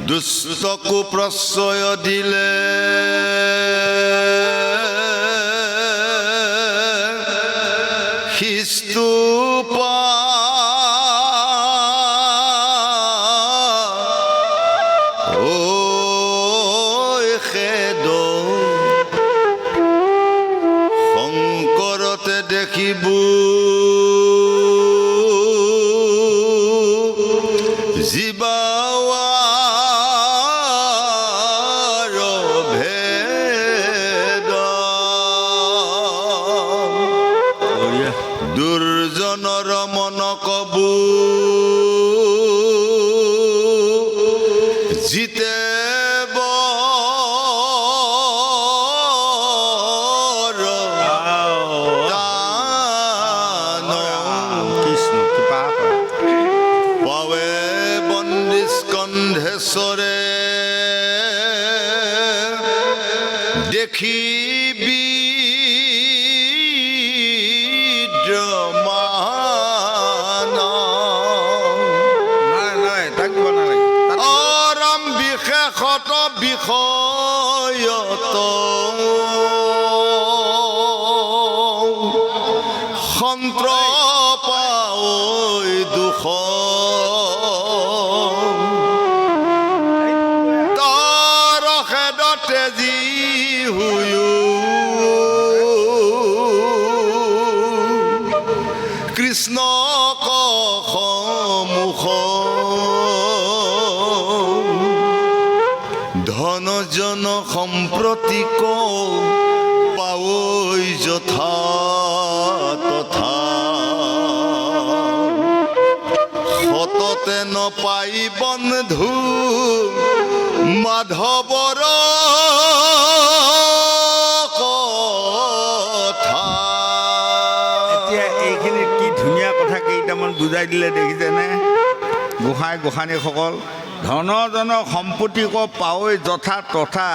দুষ্টকো প্ৰশ্ৰয় দিলে শিস্তু শংকৰতে দেখিব জীৱাৱাৰ ভেদ দুৰ্জনৰ মন কবু জিতে স্কন্ধেশ্বৰে দেখিবি অৰম বিশেষত বিষয়ত সন্ত্ৰপা দুখ কৃষ্ণ কমুখ ধনজন সম্প্ৰতিক পাৱৈ যথা তথা সততে নপাই বন্ধু মাধৱৰ কেইটামান বুজাই দিলে দেখিছেনে গোসাঁই গোসাঁনীসকল ধনজন সম্পত্তিক পাৱৈ যথা তথা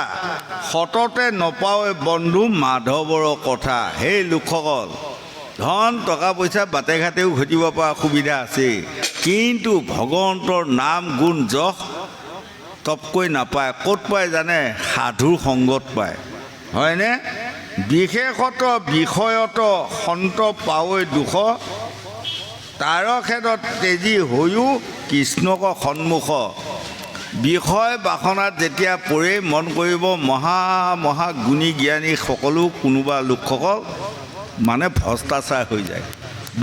সততে নপাৱৈ বন্ধু মাধৱৰ কথা। সেই লোকসকল ধন টকা পইচা বাটে ঘাটেও ঘটিব পৰা সুবিধা আছে, কিন্তু ভগৱন্তৰ নাম গুণ যশ তপকৈ নাপায়। ক'ত পায় জানে? সাধুৰ সংগত পায়, হয়নে? বিশেষত বিষয়ত সন্ত পাৱৈ দুখ তাৰ ক্ষেত্ৰত তেজী হৈও কৃষ্ণক সন্মুখ। বিষয় বাসনাত যেতিয়া পৰে মন কৰিব মহা মহা গুণী জ্ঞানী সকলো কোনোবা লোকসকল মানে ভ্ৰষ্টাচাৰ হৈ যায়।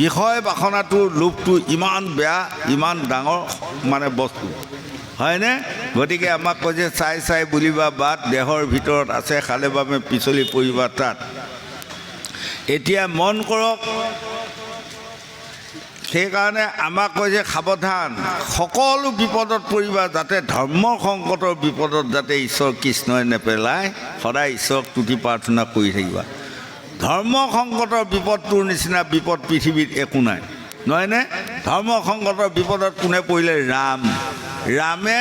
বিষয় বাসনাটোৰ লোভটো ইমান বেয়া, ইমান ডাঙৰ মানে বস্তু, হয়নে? গতিকে আমাক কৈছে চাই চাই বুলিবা বাট দেহৰ ভিতৰত আছে খালে বাবে পিছলি পৰিবা তাত। এতিয়া মন কৰক, সেইকাৰণে আমাক কৈছে সাৱধান, সকলো বিপদত পৰিবা যাতে ধৰ্ম সংকটৰ বিপদত যাতে ঈশ্বৰ কৃষ্ণই নেপেলায়। সদায় ঈশ্বৰক তুতি প্ৰাৰ্থনা কৰি থাকিবা। ধৰ্ম সংকটৰ বিপদটোৰ নিচিনা বিপদ পৃথিৱীত একো নাই, নহয়নে? ধৰ্ম সংকটৰ বিপদত কোনে পৰিলে? ৰামে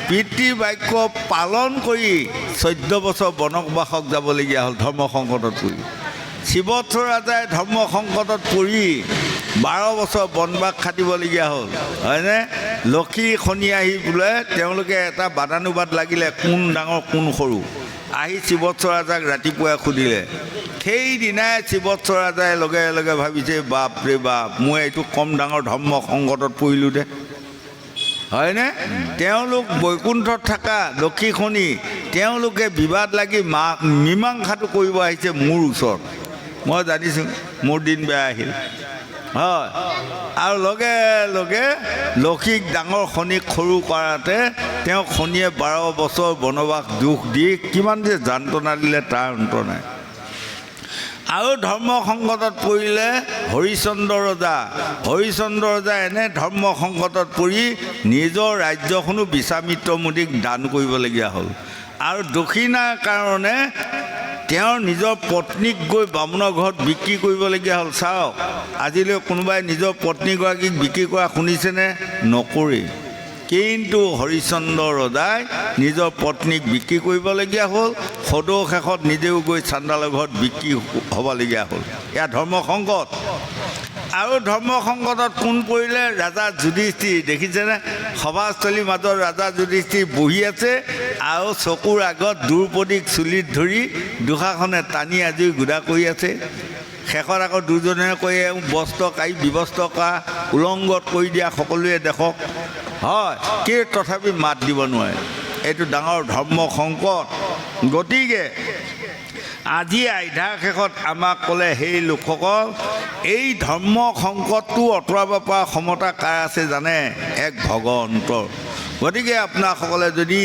পিতৃৰ বাক্য পালন কৰি 14 বছৰ বনবাসক যাবলগীয়া হ'ল ধৰ্ম সংকটত পৰি। শিৱথ ৰাজাই ধৰ্ম সংকটত পৰি 12 বছৰ বনবাস খাটিবলগীয়া হ'ল, হয়নে? লক্ষী শনি আহি বোলে তেওঁলোকে এটা বাদানুবাদ লাগিলে কোন ডাঙৰ কোন সৰু। আহি শিৱথ ৰাজাক ৰাতিপুৱাই সুধিলে। সেইদিনাই শিৱথ ৰাজাই লগে লগে ভাবিছে বাপৰে বাপ, মই এইটো কম ডাঙৰ ধৰ্ম সংকটত পৰিলোঁ দে, হয়নে? তেওঁলোক বৈকুণ্ঠত থকা লক্ষী শনি তেওঁলোকে বিবাদ লাগি মীমাংসাটো কৰিব আহিছে মোৰ ওচৰত। মই জানিছোঁ মোৰ দিন বেয়া আহিল, হয়। আৰু লগে লগে লক্ষীক ডাঙৰ শনিক সৰু কৰাতে তেওঁ শনিয়ে 12 বছৰ বনবাস দুখ দি কিমান যে যান্ত্ৰণা দিলে তাৰ অন্ত নাই। আৰু ধৰ্ম সংকটত পৰিলে হৰিচন্দ্ৰ ৰজা এনে ধৰ্ম সংকটত পৰি নিজৰ ৰাজ্যখনো বিশ্বামিত্ৰ মুনিক দান কৰিবলগীয়া হ'ল। আৰু দক্ষিণাৰ কাৰণে তেওঁৰ নিজৰ পত্নীক গৈ বামুণৰ ঘৰত বিক্ৰী কৰিবলগীয়া হ'ল। চাওক, আজিলৈ কোনোবাই নিজৰ পত্নীগৰাকীক বিক্ৰী কৰা শুনিছেনে? নকৰে। কিন্তু হৰিচন্দ্ৰ ৰজাই নিজৰ পত্নীক বিক্ৰী কৰিবলগীয়া হ'ল। সদৌ শেষত নিজেও গৈ চান্দালৰ ঘৰত বিক্ৰী হ'বলগীয়া হ'ল। এয়া ধৰ্ম সংকট। আৰু ধৰ্ম সংকটত কোন পৰিলে ৰাজা যুধিষ্ঠিৰ দেখিছেনে সভাস্থলীৰ মাজত ৰাজা যুধিষ্ঠিৰ বহি আছে আৰু চকুৰ আগত দ্ৰৌপদীক চুলিত ধৰি দুষাখনে টানি আজৰি গুদা কৰি আছে শেষত আকৌ দুজনে কৈ বস্ত্ৰ কাঢ়ি ব্যৱস্থা কৰা উলংঘত কৰি দিয়া সকলোৱে দেখক হয় কি তথাপি মাত দিব নোৱাৰে এইটো ডাঙৰ ধৰ্ম সংকট গতিকে আজি আধ্যাৰ শেষত আমাক ক'লে সেই লোকসকল এই ধৰ্ম সংকটটো আঁতৰাব পৰা ক্ষমতা কাৰ আছে জানে এক ভগৱন্তৰ গতিকে আপোনাসকলে যদি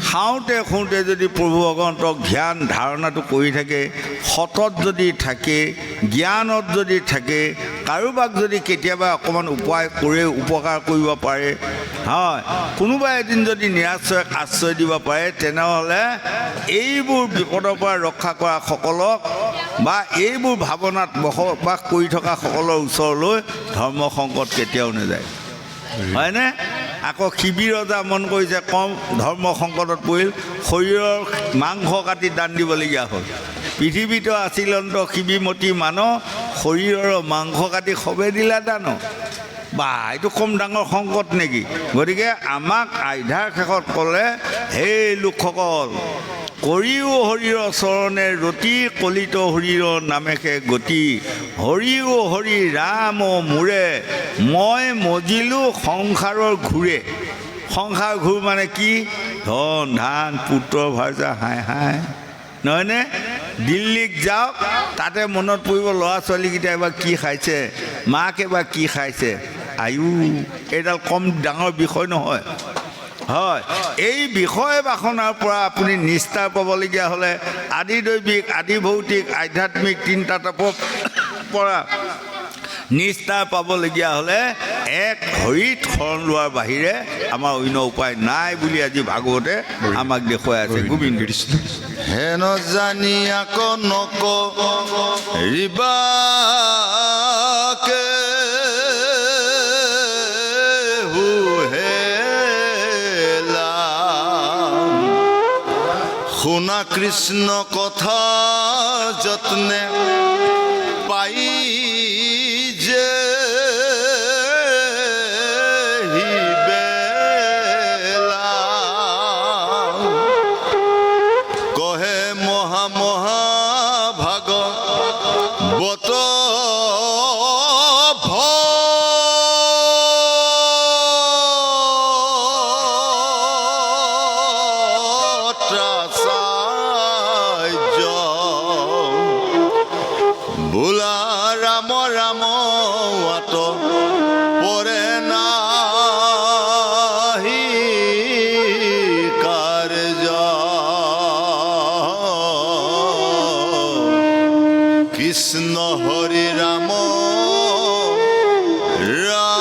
খাওঁতে খুওঁতে যদি প্ৰভু ভগৱন্তক ধ্যান ধাৰণাটো কৰি থাকে সতত যদি থাকে জ্ঞানত যদি থাকে কাৰোবাক যদি কেতিয়াবা অকণমান উপায় কৰে উপকাৰ কৰিব পাৰে হয় কোনোবা এদিন যদি নিৰাশ্ৰয়ক আশ্ৰয় দিব পাৰে তেনেহ'লে এইবোৰ বিপদৰ পৰা ৰক্ষা কৰা সকলক বা এইবোৰ ভাৱনাত বসবাস কৰি থকা সকলৰ ওচৰলৈ ধৰ্ম সংকট কেতিয়াও নাযায় হয়নে আকৌ শিবিৰ ৰজা মন কৰিছে কম ধৰ্ম সংকটত পৰিল শৰীৰৰ মাংস কাটি দান দিবলগীয়া হ'ল পৃথিৱীতো আছিলন্ত শিবিমতী মানুহ শৰীৰৰ মাংস কাটি সবে দিলা দান বা এইটো কম ডাঙৰ সংকট নেকি গতিকে আমাক আধ্যাৰ শেষত ক'লে সেই লোকসকল কৰিও হৰিৰ চৰণে ৰতি কলিত হৰিৰ নামেষে গতি হৰিও হৰি ৰাম মোৰে মই মজিলোঁ সংসাৰৰ ঘূৰে সংসাৰ ঘূৰ মানে কি ধন ধান পুত্ৰ ভাৰ্যা হাই হাই নহয়নে দিল্লীক যাওক তাতে মনত পৰিব ল'ৰা ছোৱালীকেইটা এবাৰ কি খাইছে মাক এবাৰ কি খাইছে আয়ু এইডাল কম ডাঙৰ বিষয় নহয় হয় এই বিষয় বাসনাৰ পৰা আপুনি নিষ্ঠা পাবলগীয়া হ'লে আদি দৈবিক আদি ভৌতিক আধ্যাত্মিক তিনিটা তাপৰ পৰা নিষ্ঠা পাবলগীয়া হ'লে এক হৰিত শৰণ লোৱাৰ বাহিৰে আমাৰ অন্য উপায় নাই বুলি আজি ভাগৱতে আমাক দেখুৱাই আছে গোবিন্দ কৃষ্ণ হেন জানি আকৌ নকৰিবাকে শুনা কৃষ্ণ কথা যত্নে পাই যে কহে মহা মহা ভাগৱত বোলা ৰাম ৰাম আত পৰে নাহি কাৰ্য কৃষ্ণ হৰি ৰাম ৰাম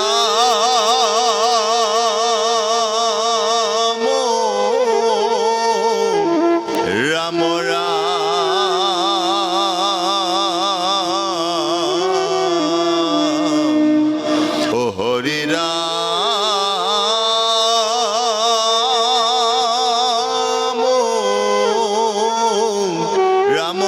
হৰি ৰাম ৰাম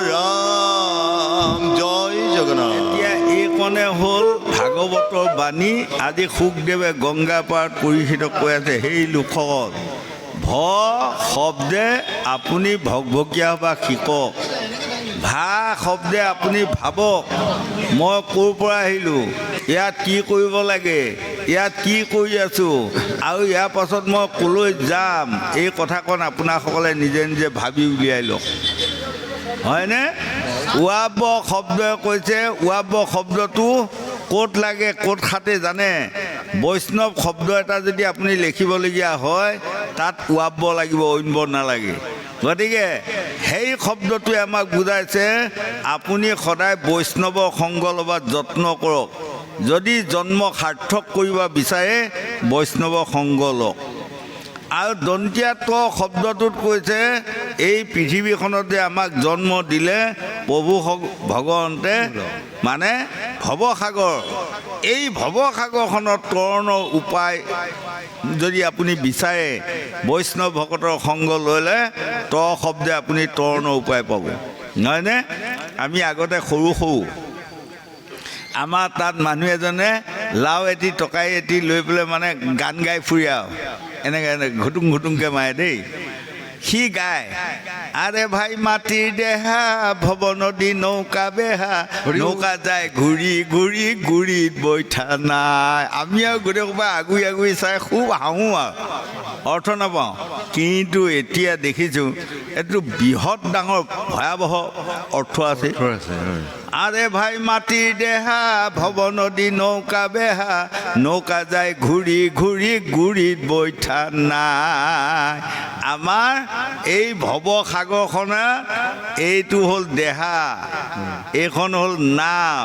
ৰাম জয় জগন্নাথ এতিয়া এইকণে হ'ল ভাগৱতৰ বাণী আজি শুকদেৱে গংগা পাৰত পৰিচিত কৈ আছে সেই লোকসকল ভ শব্দে আপুনি ভকভকীয়া বা শিকক ভা শব্দে আপুনি ভাবক মই ক'ৰ পৰা আহিলোঁ ইয়াত কি কৰিব লাগে ইয়াত কি কৰি আছোঁ আৰু ইয়াৰ পাছত মই ক'লৈ যাম এই কথাকণ আপোনাসকলে নিজে নিজে ভাবি উলিয়াই লওক হয়নে উৱাব শব্দই কৈছে উৱাব শব্দটো ক'ত লাগে ক'ত খাতে জানে বৈষ্ণৱ শব্দ এটা যদি আপুনি লিখিবলগীয়া হয় তাত উৱাব লাগিব অইনব নালাগে গতিকে সেই শব্দটোৱে আমাক বুজাইছে আপুনি সদায় বৈষ্ণৱৰ সংগ ল'বাত যত্ন কৰক যদি জন্ম সাৰ্থক কৰিব বিচাৰে বৈষ্ণৱৰ সংগ লওক আৰু দন্তীয়া ত শব্দটোত কৈছে এই পৃথিৱীখনত যে আমাক জন্ম দিলে প্ৰভু ভগৱন্তে মানে ভৱসাগৰ এই ভৱসাগৰখনত তৰণৰ উপায় যদি আপুনি বিচাৰে বৈষ্ণৱ ভকতৰ সংগ ল'লে ত শব্দে আপুনি তৰণৰ উপায় পাব নহয়নে আমি আগতে সৰু আমাৰ তাত মানুহ এজনে লাও এটি টকাই এটি লৈ পেলাই মানে গান গাই ফুৰি আৰু এনেকৈ ঘুটুং ঘুটুংকৈ মাৰে দেই সি গায় আৰে ভাই মাটিৰ দেহা ভৱ নদী নৌকা বেহা নৌকা যায় ঘূৰি ঘূৰি গুৰিত বৈঠা নাই আমি আৰু গোটেই সোপা আগুৰি আগুৰি চাই খুব হাঁহোঁ আৰু অৰ্থ নাপাওঁ কিন্তু এতিয়া দেখিছোঁ এইটো বৃহৎ ডাঙৰ ভয়াৱহ অৰ্থ আছে আৰে ভাই মাটিৰ দেহা ভৱ নদী নৌকা বেহা নৌকা যায় ঘূৰি ঘূৰি গুৰিত বৈঠা নাই আমাৰ এই ভৱসাগৰখনে এইটো হ'ল দেহা এইখন হ'ল নাও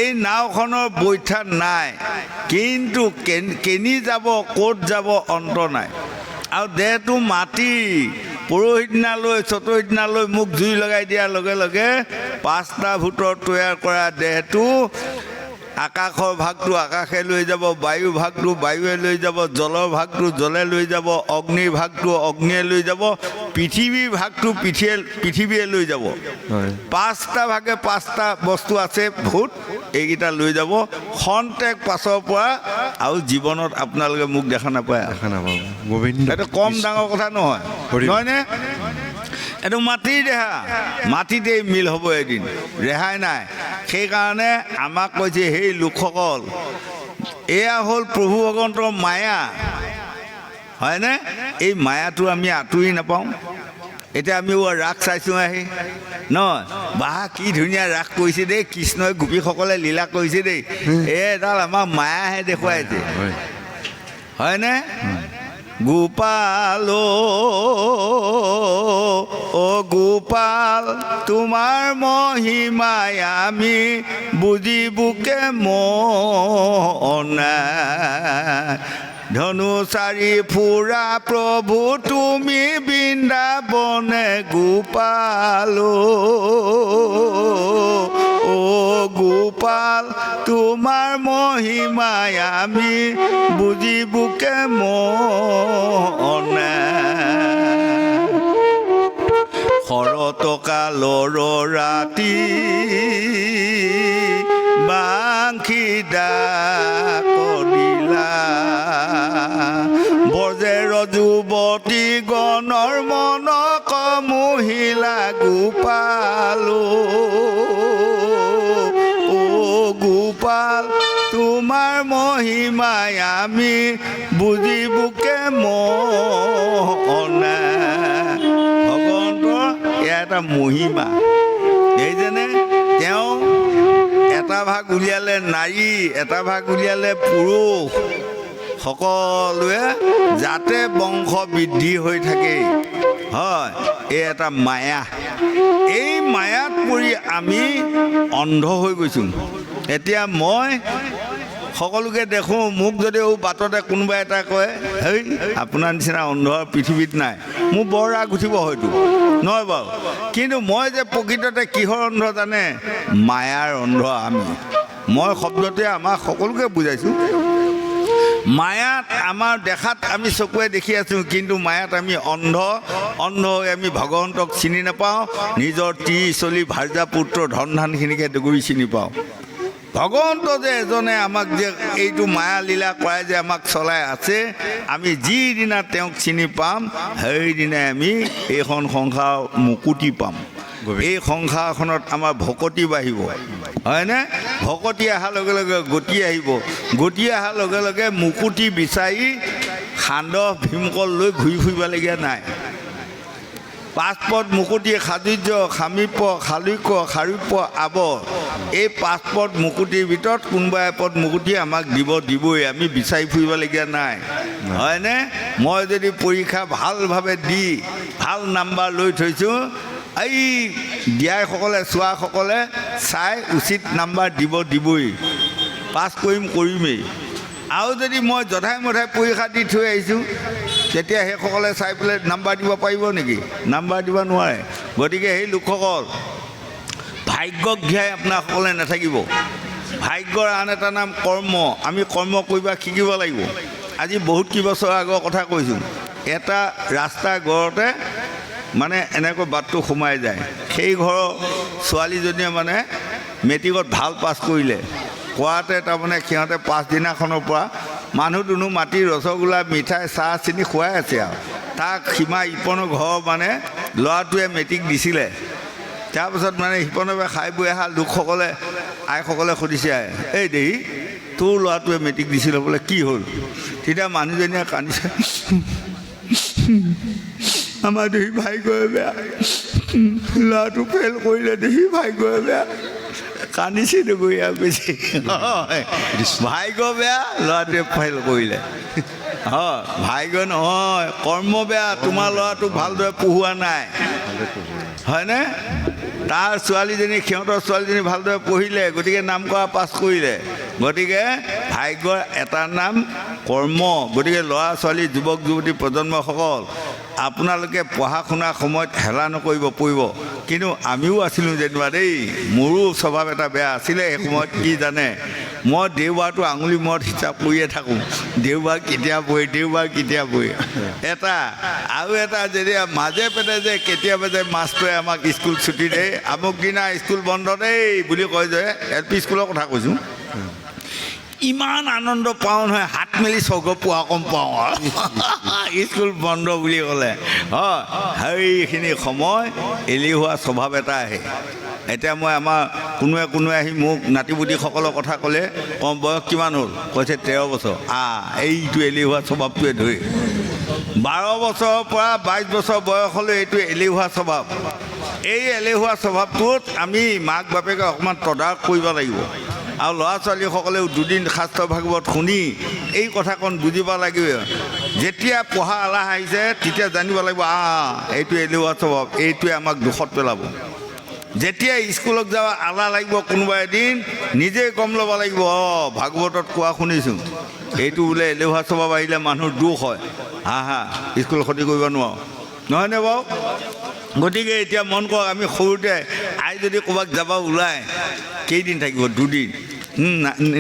এই নাওখনৰ বৈঠা নাই কিন্তু কেনি যাব ক'ত যাব অন্ত নাই আৰু দেহটো মাটি পৰহি দিনালৈ চতুৰ্থ দিনালৈ মোক জুই লগাই দিয়াৰ লগে লগে 5টা ভূতৰ তৈয়াৰ কৰা দেহটো আকাশৰ ভাগটো আকাশে লৈ যাব বায়ু ভাগটো বায়ুৱে লৈ যাব জলৰ ভাগটো জলে লৈ যাব অগ্নিৰ ভাগটো অগ্নিয়ে লৈ যাব পৃথিৱীৰ ভাগটো পৃথিৱীয়ে লৈ যাব 5টা ভাগে 5টা বস্তু আছে ভূত এইকেইটা লৈ যাব খন্তেক পাছৰ পৰা আৰু জীৱনত আপোনালোকে মোক দেখা নাপায় এইটো কম ডাঙৰ কথা নহয় নহয়নে এইটো মাটিৰ দেহা মাটিতেই মিল হ'ব এদিন ৰেহাই নাই সেইকাৰণে আমাক কৈছে সেই লোকসকল এয়া হ'ল প্ৰভু ভগৱন্তৰ মায়া হয়নে এই মায়াটো আমি আঁতৰি নাপাওঁ এতিয়া আমি ৰাস চাইছোঁ আহি নহয় বাহ কি ধুনীয়া ৰাস কৰিছে দেই কৃষ্ণই গোপীসকলে লীলা কৰিছে দেই এডাল আমাৰ মায়াহে দেখুৱাইছে হয়নে গোপাল অ গোপাল তোমাৰ মহিমাই আমি বুজিবুকে মনা ধনুচাৰি ফুৰা প্ৰভু তুমি বৃন্দাবনে গোপাল অ গোপাল তোমাৰ মহিমাই আমি বুজিবুকে মনা শৰতকালৰ ৰাতি বাংশী ডাক দিলা বজেৰ যুৱতী গণৰ মনক মহিলা গোপাল অ গোপাল তোমাৰ মহিমাই আমি বুজিবুকে মনা ভগৱন্তৰ এয়া এটা মহিমা এই যেনে তেওঁ এটা ভাগ উলিয়ালে নাৰী এটা ভাগ উলিয়ালে পুৰুষ সকলোৱে যাতে বংশ বৃদ্ধি হৈ থাকে হয় এই এটা মায়া এই মায়াত পৰি আমি অন্ধ হৈ গৈছোঁ এতিয়া মই সকলোকে দেখোঁ মোক যদিও বাটতে কোনোবা এটা কয় হেই আপোনাৰ নিচিনা অন্ধ পৃথিৱীত নাই মোৰ বৰ ৰাগ উঠিব হয়তো নহয় বাৰু কিন্তু মই যে প্ৰকৃততে কিহৰ অন্ধ জানে মায়াৰ অন্ধ আমি মই শব্দটোৱে আমাক সকলোকে বুজাইছোঁ মায়াত আমাৰ দেখাত আমি চকুৱে দেখি আছোঁ কিন্তু মায়াত আমি অন্ধ হৈ আমি ভগৱন্তক চিনি নাপাওঁ নিজৰ চলি ভাৰ্যা পুত্ৰ ধন ধানখিনিকে দগুৰি চিনি পাওঁ ভগৱন্ত যে এজনে আমাক যে এইটো মায়া লীলা কৰাই যে আমাক চলাই আছে আমি যিদিনা তেওঁক চিনি পাম সেইদিনাই আমি এইখন সংসাৰ মুকুতি পাম এই সংসাৰখনত আমাৰ ভকতি বাঢ়িব হয়নে ভকতি অহাৰ লগে লগে গতি আহিব গতি অহাৰ লগে লগে মুকুতি বিচাৰি সান্দহ ভীমকল লৈ ঘূৰি ফুৰিবলগীয়া নাই পাঁচপদ মুকুতি সাজুৰ্য সামীপ্য শালুক্য সাৰূপ্য আৱৰ এই 5 পদ মুকুটিৰ ভিতৰত কোনোবা এপদ মুকুটি আমাক দিবই আমি বিচাৰি ফুৰিবলগীয়া নাই হয়নে মই যদি পৰীক্ষা ভালভাৱে দি ভাল নাম্বাৰ লৈ থৈছোঁ এই দিয়াসকলে চোৱাসকলে চাই উচিত নাম্বাৰ দিবই পাছ কৰিমেই আৰু যদি মই যধাই মধাই পৰীক্ষা দি থৈ আহিছোঁ তেতিয়া সেইসকলে চাই পেলাই নাম্বাৰ দিব পাৰিব নেকি নাম্বাৰ দিব নোৱাৰে গতিকে সেই লোকসকল ভাগ্যক ঘিয়াই আপোনাসকলে নাথাকিব ভাগ্যৰ আন এটা নাম কৰ্ম আমি কৰ্ম কৰিব শিকিব লাগিব আজি বহুত কেইবছৰ আগৰ কথা কৈছোঁ এটা ৰাস্তা গড়তে মানে এনেকৈ বাটটো সোমাই যায় সেই ঘৰৰ ছোৱালীজনীয়ে মানে মেট্ৰিকত ভাল পাছ কৰিলে কোৱাতে তাৰমানে সিহঁতে পাছদিনাখনৰ পৰা মানুহ দুনুহ মাতি ৰসগোল্লা মিঠাই চাহ চেনি খুৱাই আছে আৰু তাক সীমা ইপনৰ ঘৰ মানে ল'ৰাটোৱে মেট্ৰিক দিছিলে তাৰপাছত মানে সিপনৰ পৰা খাই বৈ অহা লোকসকলে আইসকলে সুধিছে এই দেহি তোৰ ল'ৰাটোৱে মেট্ৰিক দিছিলে বোলে কি হ'ল তেতিয়া মানুহজনীয়ে কান্দিছে আমাৰ দেহি ভাগ্যই বেয়া ল'ৰাটো ফেইল কৰিলে দেহি ভাগ্যই বেয়া কান্দিছে দুগৰীয়া বেছি ভাগ্য বেয়া ল'ৰাটোৱে ফেইল কৰিলে হয় ভাগ্য নহয় কৰ্ম বেয়া তোমাৰ ল'ৰাটোক ভালদৰে পঢ়োৱা নাই হয়নে তাৰ ছোৱালীজনী সিহঁতৰ ছোৱালীজনী ভালদৰে পঢ়িলে গতিকে নাম কৰা পাছ কৰিলে গতিকে ভাগ্যৰ এটা নাম কৰ্ম গতিকে ল'ৰা ছোৱালী যুৱক যুৱতী প্ৰজন্মসকল আপোনালোকে পঢ়া শুনাৰ সময়ত হেলা নকৰিব পঢ়িব কিন্তু আমিও আছিলোঁ যেনিবা দেই মোৰো স্বভাৱ এটা বেয়া আছিলে সেই সময়ত কি জানে মই দেওবাৰটো আঙুলি মূৰত হিচাপ কৰিয়ে থাকোঁ দেওবাৰ কেতিয়া পঢ়ি এটা আৰু এটা যেতিয়া মাজে পেটে যে কেতিয়াবা যে মাষ্টৰে আমাক স্কুল ছুটি দেই আমুক দিনা স্কুল বন্ধ দেই বুলি কয় যে LP স্কুলৰ কথা কৈছোঁ ইমান আনন্দ পাওঁ নহয় হাত মেলি স্বৰ্গ পোৱা কম পাওঁ স্কুল বন্ধ বুলি ক'লে হয় সেইখিনি সময় এলেহুৱা স্বভাৱ এটা আহে এতিয়া মই আমাৰ কোনোৱে আহি মোক নাতিপুতিসকলৰ কথা ক'লে কম বয়স কিমান হ'ল কৈছে 13 বছৰ এইটো এলেহুৱা স্বভাৱটোৱে ধৰি 12 বছৰৰ পৰা 22 বছৰ বয়সলৈ এইটো এলেহুৱা স্বভাৱ এই এলেহুৱা স্বভাৱটোত আমি মাক বাপেকে অকণমান তদাৰক কৰিব লাগিব আৰু ল'ৰা ছোৱালীসকলেও দুদিন শাস্ত্ৰ ভাগৱত শুনি এই কথাকণ বুজিব লাগিব যেতিয়া পঢ়া এলাহ আহিছে তেতিয়া জানিব লাগিব এইটো এলেহুৱা স্বভাৱ এইটোৱে আমাক দুখত পেলাব যেতিয়া স্কুলত যাব এলাহ লাগিব কোনোবা এদিন নিজেই গম ল'ব লাগিব ভাগৱতত কোৱা শুনিছোঁ এইটো বোলে এলেহুৱা স্বভাৱ আহিলে মানুহৰ দুখ হয় স্কুল ক্ষতি কৰিব নোৱাৰোঁ নহয়নে বাৰু গতিকে এতিয়া মন কৰক আমি সৰুতে আই যদি ক'ৰবাত যাব ওলায় কেইদিন থাকিব দুদিন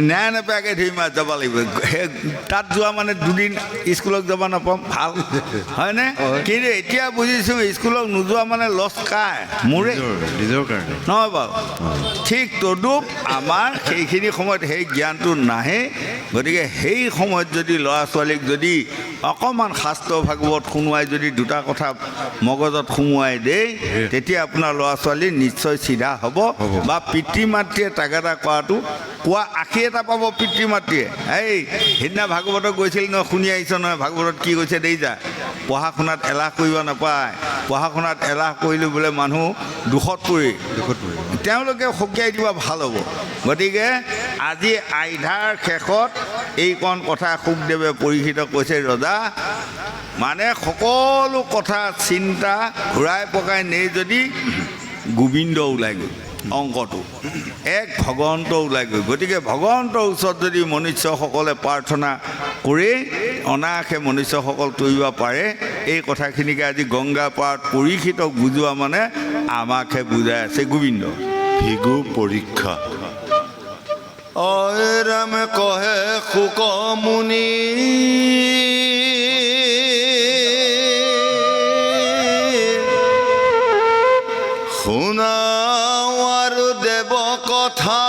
নেৰা নেপেৰাকৈ ধৰি মাছ যাব লাগিব সেই তাত যোৱা মানে দুদিন স্কুলত যাব নাপাম ভাল হয়নে কিন্তু এতিয়া বুজিছোঁ স্কুলত নোযোৱা মানে লছ কাৰ মোৰে নিজৰ কাৰণে নহয় বাৰু ঠিক তদুপ আমাৰ সেইখিনি সময়ত সেই জ্ঞানটো নাহে গতিকে সেই সময়ত যদি ল'ৰা ছোৱালীক যদি অকণমান শাস্ত্ৰ ভাগৱত শুনোৱাই যদি দুটা কথা মগজত সোমোৱাই দেই তেতিয়া আপোনাৰ ল'ৰা ছোৱালী নিশ্চয় চিধা হ'ব বা পিতৃ মাতৃয়ে তাগাদা কৰাটো কোৱা আশী এটা পাব পিতৃ মাতৃয়ে সেইদিনা ভাগৱতত গৈছিল নহয় শুনি আহিছ নহয় ভাগৱতত কি কৈছে দেই যা পঢ়া শুনাত এলাহ কৰিব নাপায় পঢ়া শুনাত এলাহ কৰিলোঁ বোলে মানুহ দুখত পৰি তেওঁলোকে সকীয়াই দিব ভাল হ'ব গতিকে আজি আইধাৰ শেষত এইকণ কথা শুকদেৱে পৰীক্ষিত কৈছে ৰজা মানে সকলো কথা চিন্তা ঘূৰাই পকাই নেই যদি গোবিন্দ ওলাই গ'ল অংকটো এক ভগৱন্ত ওলাই গ'ল গতিকে ভগৱন্তৰ ওচৰত যদি মনুষ্যসকলে প্ৰাৰ্থনা কৰি অনায়াসে মনুষ্যসকল তৰিব পাৰে এই কথাখিনিকে আজি গংগা পাৰত পৰীক্ষিত বুজোৱা মানে আমাকহে বুজাই আছে গোবিন্দ ভিগু পৰীক্ষা ৰাম কহে শুক মুনি শুনাও আৰু দেৱ কথা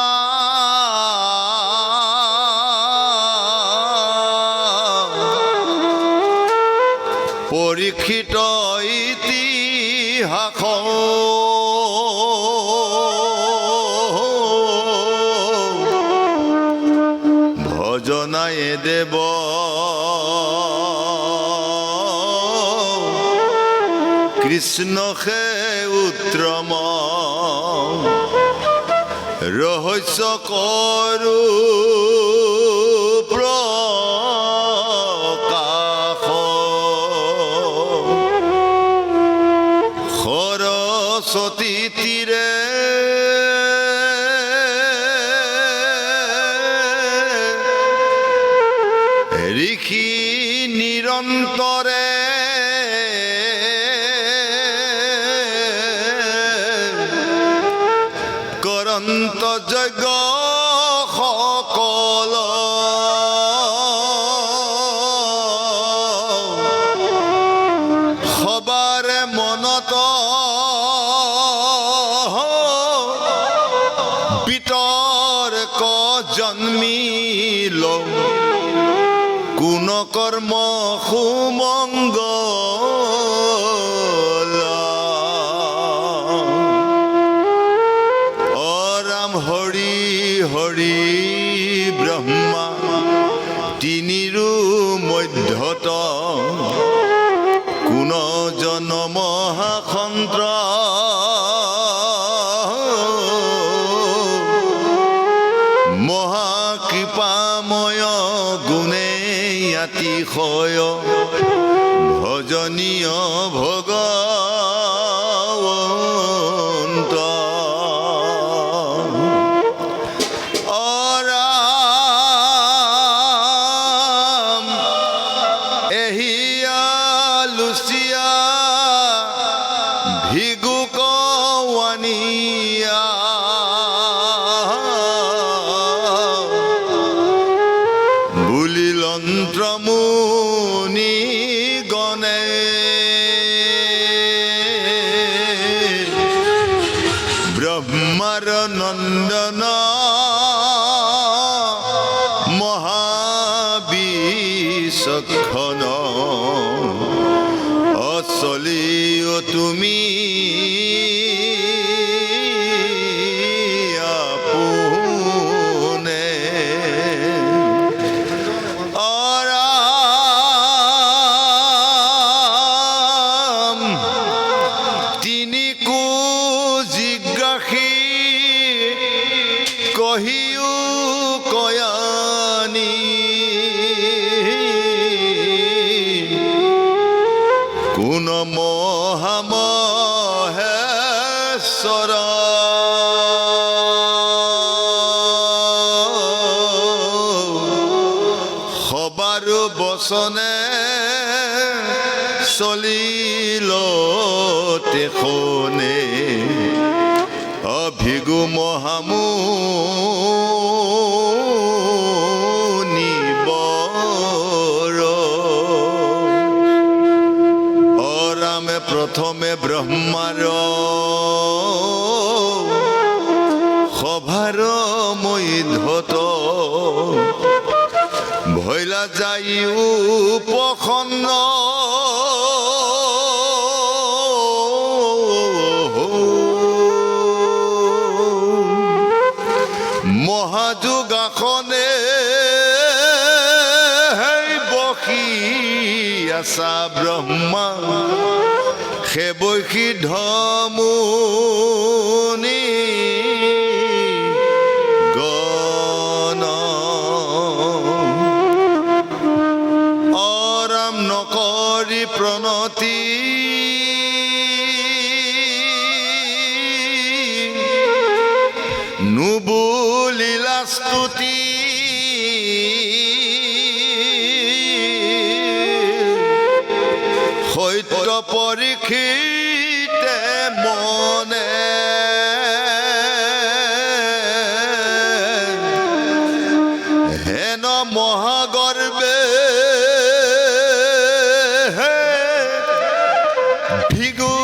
পৰীক্ষিত ইতিহাস ভজনায় দেৱ কৃষ্ণ সে উত্তম ৰহস্য কৰো প্ৰকাশ সৰস্বতী তীৰে ঋষি নিৰন্তৰে কৰন্ত যজ্ঞ সকল সবাৰে মনত বিতৰ্ক জন জন্মিল কোন কৰ্ম সুমঙ্গল অৰাম হৰি হৰি ব্ৰহ্মা তিনিৰো মধ্যত কোন জন মহাখন্দ্ৰ মহাকৃপাময় গুণে অতিশয় ভজনীয় ভগৱন্ত অৰাম এহিয়া লুচিয়া ভিগু কৱানিয়া বুলি লন্ত্ৰমুনি গণে ব্ৰহ্মাৰ নন্দন মহাবিচক্ষণ অচলিও তুমি আপোনে অৰাম তিনি কো জিজ্ঞাসী কহিও কয়ানি কোন মহামহেশ্বৰ সবাৰ বচনে চলিল তেখনে অভিগু মহামুনি বৰ অৰামে প্ৰথমে ব্ৰহ্মাৰ সভাৰ মধ্যত ভৈলা যায়ো প্ৰসন্ন মহাযোগাসনে বসি আছা ব্ৰহ্মা সেবৈষী ধমুনি গণ অৰাম নকৰি প্ৰণতি নুবুলিলা স্তুতি সত্য পৰীক্ষিতে মনে হেন মহাগৰ্বে ভিগু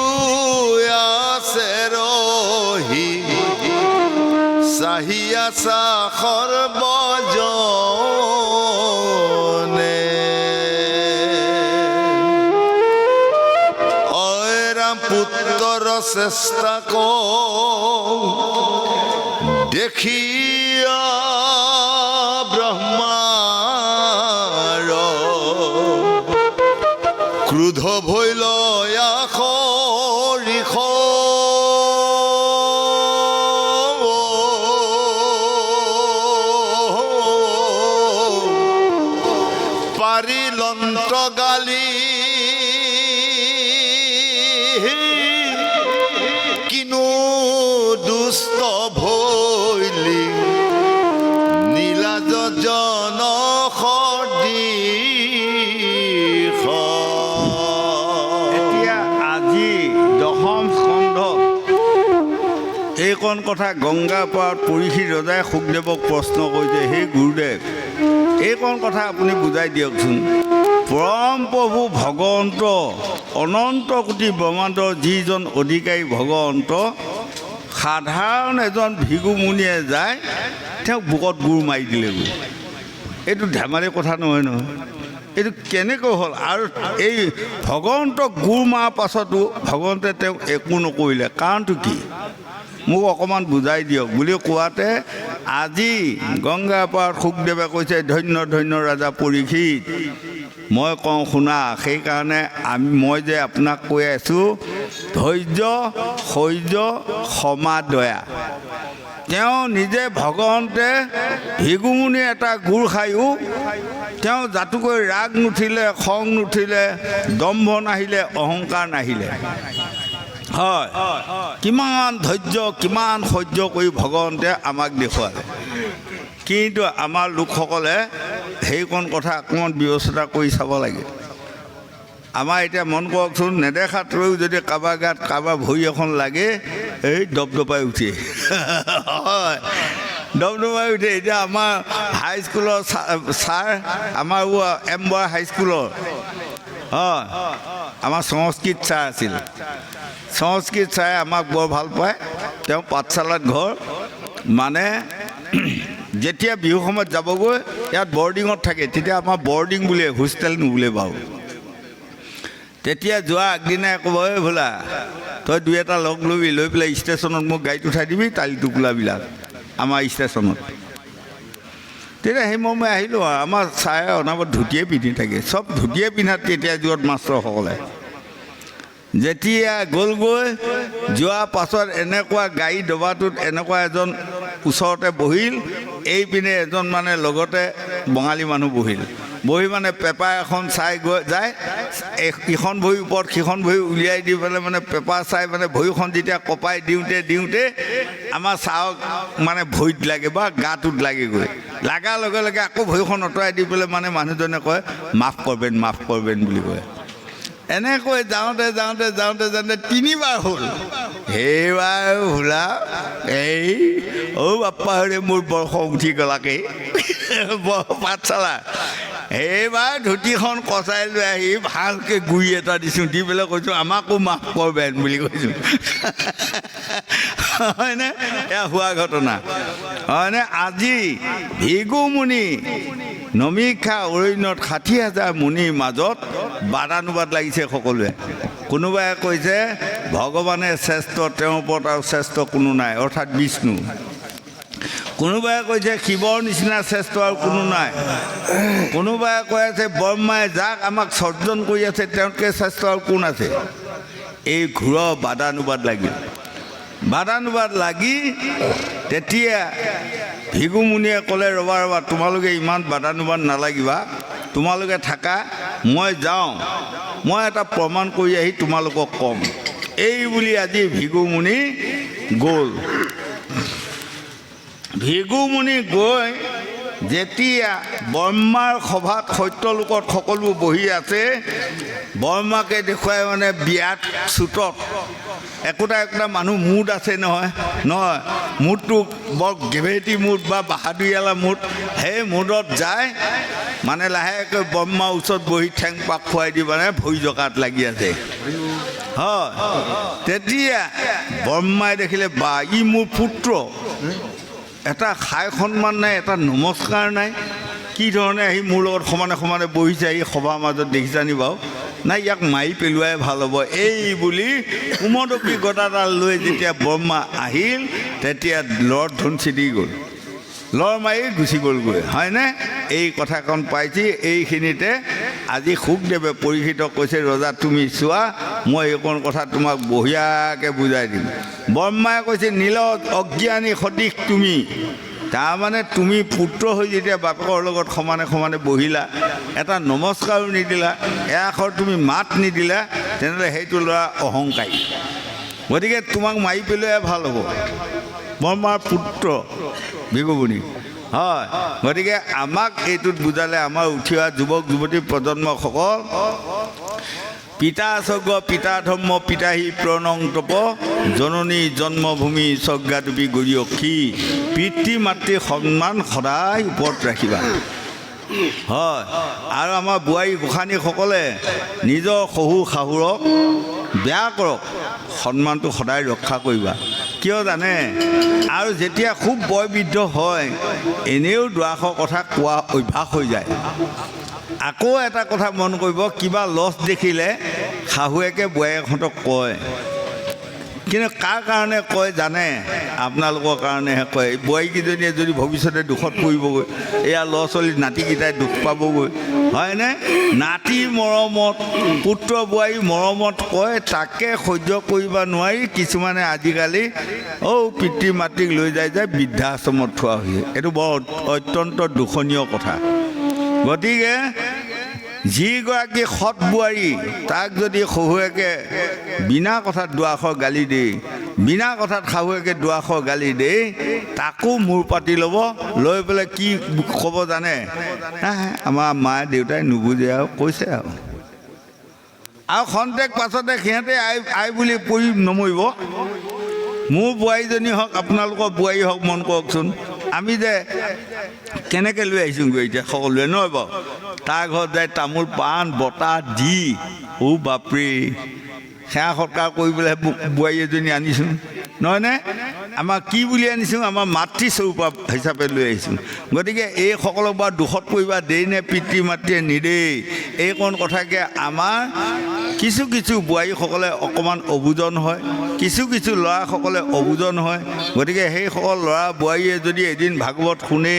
আছে ৰহি চাহি আছা সৰ্বজনে অৰাম পুত্ৰৰ চেষ্টা দেখিয়া ব্ৰহ্মাৰ ক্ৰোধ ভৈল আখৰিষ পাৰি লন্ত্ৰ গালি কিনো দুষ্ট ভৈলি নীলাজ জন এতিয়া আজি দশম স্কন্ধ এইকণ কথা গংগা পাৰত পৰীক্ষিত ৰজাই শুকদেৱক প্ৰশ্ন কৰিছে, হে গুৰুদেৱ এইকণ কথা আপুনি বুজাই দিয়কচোন। পৰম প্ৰভু ভগৱন্ত অনন্ত কোটি ব্ৰহ্মাণ্ডৰ যিজন অধিকাৰী ভগৱন্ত সাধাৰণ এজন ভিগুমুনিয়ে যায় তেওঁক বুকত গোৰ মাৰি দিলেগৈ এইটো ধেমালি কথা নহয় নহয় এইটো কেনেকৈ হ'ল আৰু এই ভগৱন্তক গোৰ মৰাৰ পাছতো ভগৱন্তে তেওঁক একো নকৰিলে কাৰণটো কি মোক অকণমান বুজাই দিয়ক বুলি কোৱাতে আজি গংগাৰ পাৰত শুকদেৱে কৈছে ধন্য ধন্য ৰাজা পৰীক্ষিত মই কওঁ শুনা সেইকাৰণে মই যে আপোনাক কৈ আছোঁ ধৈৰ্য শৌৰ্য ক্ষমা দয়া তেওঁ নিজে ভগৱন্তে ভিগুমুনি এটা গোৰ খায়ো তেওঁ জাতুকৈ ৰাগ নুঠিলে খং নুঠিলে দম্ভ নাহিলে অহংকাৰ নাহিলে হয় কিমান ধৈৰ্য কিমান সহ্য কৰি ভগৱন্তে আমাক দেখুৱালে কিন্তু আমাৰ লোকসকলে সেইকণ কথা অকণমান ব্যৱস্থা কৰি চাব লাগে আমাৰ এতিয়া মন কৰকচোন নেদেখাতৈও যদি কাৰোবাৰ গাত কাৰোবাৰ ভৰি এখন লাগে এই দপদপাই উঠে হয় দপদপাই উঠে এতিয়া আমাৰ হাইস্কুলৰ ছাৰ আমাৰ এম্বাৰ হাইস্কুলৰ হয় আমাৰ সংস্কৃত ছাৰ আছিল সংস্কৃত ছাৰে আমাক বৰ ভাল পায় তেওঁ পাঠশালাত ঘৰ মানে যেতিয়া বিহু সময়ত যাবগৈ ইয়াত বৰ্ডিঙত থাকে তেতিয়া আমাৰ বৰ্ডিং বুলিয়ে হোষ্টেল নোবোলে বাৰু তেতিয়া যোৱা আগদিনাই ক'ব এই ভোলা তই দুই এটা লগ ল'বি লৈ পেলাই ষ্টেচনত মোক গাড়ীত উঠাই দিবি তালি টোপোলাবিলাক আমাৰ ষ্টেচনত তেতিয়া সেই মই আহিলোঁ আৰু আমাৰ ছাৰে অনাবত ধুতিয়ে পিন্ধি থাকে চব ধুতিয়ে পিন্ধাত তেতিয়া যুগত মাষ্টৰসকলে যেতিয়া গ'লগৈ যোৱাৰ পাছত এনেকুৱা গাড়ী ডবাটোত এনেকুৱা এজন ওচৰতে বহিল এইপিনে এজন মানে লগতে বঙালী মানুহ বহিল বহি মানে পেপাৰ এখন চাই গৈ যায় ইখন ভৰিৰ ওপৰত সিখন ভৰি উলিয়াই দি পেলাই মানে পেপাৰ চাই মানে ভৰিখন যেতিয়া কপাই দিওঁতে আমাৰ ছাৰক মানে ভৰিত লাগে বা গাটোত লাগেগৈ লগাৰ লগে লগে আকৌ ভৰিখন আঁতৰাই দি পেলাই মানে মানুহজনে কয় মাফ কৰবেন বুলি কয় এনেকৈ যাওঁতে তিনিবাৰ হ'ল সেইবাৰ ভোলা এই বাপ্পা হৰে মোৰ বৰ খং উঠি গ'লাকে পাঠশালা সেইবাৰ ধুতিখন কচাই লৈ আহি ভালকৈ গুৰি এটা দিছোঁ দি পেলাই কৈছোঁ আমাকো মাফ কৰবেন বুলি কৈছোঁ হয়নে এয়া হোৱা ঘটনা হয়নে আজি ভিগুমুনি নমিষা অৰণ্যত ৬০,০০০ মুনিৰ মাজত বাদানুবাদ লাগিছে সকলোৱে কোনোবাই কৈছে ভগৱানে শ্ৰেষ্ঠ তেওঁৰ ওপৰত আৰু শ্ৰেষ্ঠ কোনো নাই অৰ্থাৎ বিষ্ণু কোনোবাই কৈছে শিৱৰ নিচিনা শ্ৰেষ্ঠ আৰু কোনো নাই কোনোবাই কৈ আছে ব্ৰহ্মাই যাক আমাক সৰ্জন কৰি আছে তেওঁতকৈ শ্ৰেষ্ঠ আৰু কোন আছে এই ঘূৰ বাদানুবাদ লাগি তেতিয়া ভিগুমুনিয়ে ক'লে ৰবা তোমালোকে ইমান বাদানুবাদ নালাগিবা তোমালোকে থাকা মই যাওঁ মই এটা প্ৰমাণ কৰি আহি তোমালোকক ক'ম এই বুলি আজি ভিগুমুনি গ'ল ভিগুমুনি গৈ যেতিয়া ব্ৰহ্মাৰ সভাত সত্যলোকত সকলো বহি আছে ব্ৰহ্মাকে দেখুৱাই মানে বিয়াত চুটত একোটা মানুহ মুড আছে নহয় মুডটো বৰ গেভেটি মুড বা বাহাদুৰিয়ালা মুড সেই মুডত যায় মানে লাহেকৈ ব্ৰহ্মাৰ ওচৰত বহি ঠেং পাক খুৱাই দি মানে ভৰি জকাত লাগি আছে হয় তেতিয়া ব্ৰহ্মাই দেখিলে বা ই মোৰ পুত্ৰ এটা খাই সন্মান নাই এটা নমস্কাৰ নাই কি ধৰণে আহি মোৰ লগত সমানে বহিছে আহি সভাৰ মাজত দেখিছানি বাৰু নাই ইয়াক মাৰি পেলোৱাই ভাল হ'ব এই বুলি কুমদপি গদাডাল লৈ যেতিয়া ব্ৰহ্মা আহিল তেতিয়া লৰ ধনচি দি গ'ল লৰ মাৰি গুচি গ'লগৈ হয়নে এই কথাখন পাইছি এইখিনিতে আজি শুকদেৱে পৰীক্ষিতক কৈছে ৰজা তুমি চোৱা মই এইকণ কথা তোমাক বঢ়িয়াকৈ বুজাই দিম ব্ৰহ্মাই কৈছে নীল অজ্ঞানী সদৃশ তুমি তাৰমানে তুমি পুত্ৰ হৈ যেতিয়া বাপেকৰ লগত সমানে বহিলা এটা নমস্কাৰো নিদিলা এআখৰ তুমি মাত নিদিলা তেনেহ'লে সেইটো ল'ৰা অহংকাৰী গতিকে তোমাক মাৰি পেলোৱাই ভাল হ'ব ব্ৰহ্মাৰ পুত্ৰ ভিগুমুনি হয় গতিকে আমাক এইটোত বুজালে আমাৰ উঠি অহা যুৱক যুৱতী প্ৰজন্মসকল পিতা স্বৰ্গ পিতা ধৰ্ম পিতাহি প্ৰণং তপ জননী জন্মভূমি স্বৰ্গাদুপি গৰিয়সী পিতৃ মাতৃ সন্মান সদায় ওপৰত ৰাখিবা হয় আৰু আমাৰ বোৱাৰী গোসাঁনীসকলে নিজৰ শহুৰ শাহুৰক বেয়া কৰক সন্মানটো সদায় ৰক্ষা কৰিবা কিয় জানে আৰু যেতিয়া খুব বয়বৃদ্ধ হয় এনেও দুআষৰ কথা কোৱা অভ্যাস হৈ যায় আকৌ এটা কথা মন কৰিব কিবা লছ দেখিলে শাহুৱেকে বোৱাৰীয়েকহঁতক কয় কিন্তু কাৰ কাৰণে কয় জানে আপোনালোকৰ কাৰণেহে কয় বোৱাৰীকেইজনীয়ে যদি ভৱিষ্যতে দুখত পৰিবগৈ এয়া ল'ৰা ছোৱালী নাতিকেইটাই দুখ পাবগৈ হয়নে নাতিৰ মৰমত পুত্ৰ বোৱাৰী মৰমত কয় তাকে সহ্য কৰিব নোৱাৰি কিছুমানে আজিকালি পিতৃ মাতৃক লৈ যায় যে বৃদ্ধাশ্ৰমত থোৱা হৈছে এইটো বৰ অত্যন্ত দুখনীয় কথা গতিকে যিগৰাকী সৎ বোৱাৰী তাক যদি শহুৱেকে বিনা কথাত দুআষৰ গালি দিয়ে বিনা কথাত শাহুৱেকে দুআষৰ গালি দিয়ে তাকো মূৰ পাতি ল'ব লৈ পেলাই কি ক'ব জানে আমাৰ মায়ে দেউতাই নুবুজে আৰু কৈছে আৰু খন্তেক পাছতে সিহঁতে আই বুলি পৰি নমৰিব মোৰ বোৱাৰীজনী হওক আপোনালোকৰ বোৱাৰী হওক মন কৰকচোন আমি যে কেনেকৈ লৈ আহিছোঁগৈ এতিয়া সকলোৱে নহয় বাৰু তাৰ ঘৰত যায় তামোল পাণ বতাহ দি বাপৰে সেৱা সৎকাৰ কৰিবলৈ বোৱাৰী এজনী আনিছোঁ নহয়নে আমাৰ কি বুলি আনিছোঁ আমাৰ মাতৃস্বৰূপা হিচাপে লৈ আহিছোঁ গতিকে এইসকলক বাৰু দুখত পৰিবা দেই নে পিতৃ মাতৃয়ে নিদেই এইকণ কথাকে আমাৰ কিছু কিছু বোৱাৰীসকলে অকণমান অবুজন হয় কিছু কিছু ল'ৰাসকলে অবুজন হয় গতিকে সেইসকল ল'ৰা বোৱাৰীয়ে যদি এদিন ভাগৱত শুনে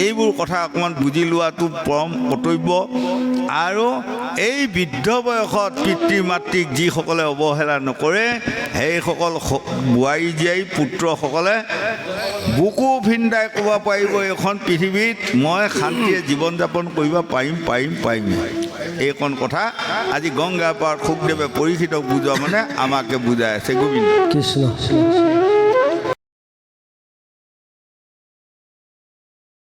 এইবোৰ কথা অকণমান বুজি লোৱাটো পৰম কৰ্তব্য আৰু এই বৃদ্ধ বয়সত পিতৃ মাতৃক যিসকলে অৱহেলা নকৰে সেইসকল বোৱাৰী জীয়াৰী পুত্ৰসকলে বুকু ভিন্দাই ক'ব পাৰিব এইখন পৃথিৱীত মই শান্তিৰে জীৱন যাপন কৰিব পাৰিম এইকণ কথা আজি গংগা পাৰত শুকদেৱে পৰীক্ষিতক বুজোৱা মানে আমাকে বুজাই আছে গোবিন্দ কৃষ্ণ